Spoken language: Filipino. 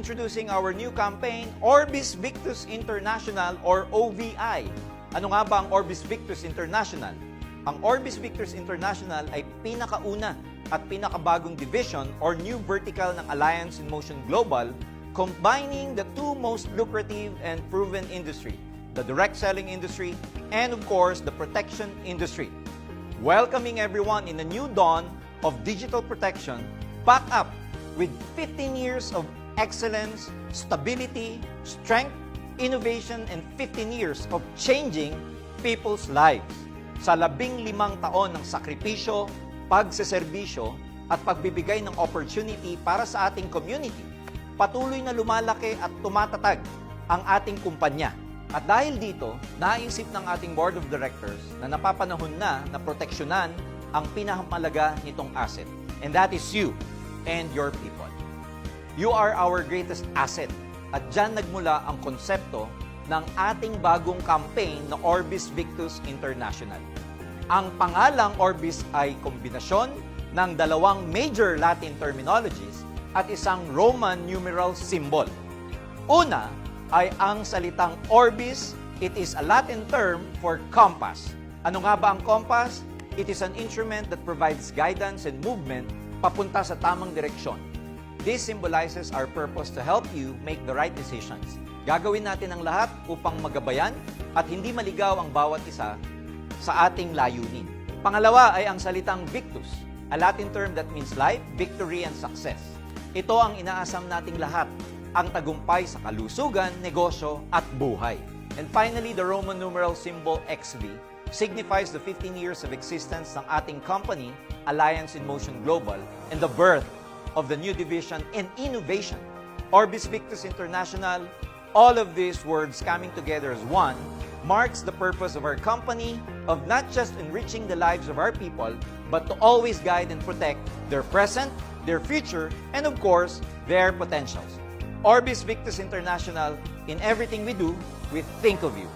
introducing our new campaign, Orbis Victus International or OVI. Ano nga ba ang Orbis Victus International? Ang Orbis Victus International ay pinakauna at pinakabagong division or new vertical ng Alliance in Motion Global, combining the two most lucrative and proven industry, the direct selling industry and of course the protection industry. Welcoming everyone in a new dawn of digital protection, backed up with 15 years of excellence, stability, strength, innovation, and 15 years of changing people's lives. Sa 15 taon ng sakripisyo, pagseserbisyo, at pagbibigay ng opportunity para sa ating community, patuloy na lumalaki at tumatatag ang ating kumpanya. At dahil dito, naisip ng ating Board of Directors na napapanahon na proteksyonan ang pinakamalaga nitong asset. And that is you and your people. You are our greatest asset. At dyan nagmula ang konsepto ng ating bagong campaign na Orbis Victus International. Ang pangalang Orbis ay kombinasyon ng dalawang major Latin terminologies at isang Roman numeral symbol. Una ay ang salitang Orbis. It is a Latin term for compass. Ano nga ba ang compass? It is an instrument that provides guidance and movement papunta sa tamang direksyon. This symbolizes our purpose to help you make the right decisions. Gagawin natin ang lahat upang magabayan at hindi maligaw ang bawat isa sa ating layunin. Pangalawa ay ang salitang Victus, a Latin term that means life, victory, and success. Ito ang inaasam nating lahat, ang tagumpay sa kalusugan, negosyo, at buhay. And finally, the Roman numeral symbol XV signifies the 15 years of existence ng ating company, Alliance in Motion Global, and the birth of the new division in innovation, Orbis Victus International. All of these words coming together as one marks the purpose of our company of not just enriching the lives of our people, but to always guide and protect their present, their future, and of course, their potentials. Orbis Victus International, in everything we do, we think of you.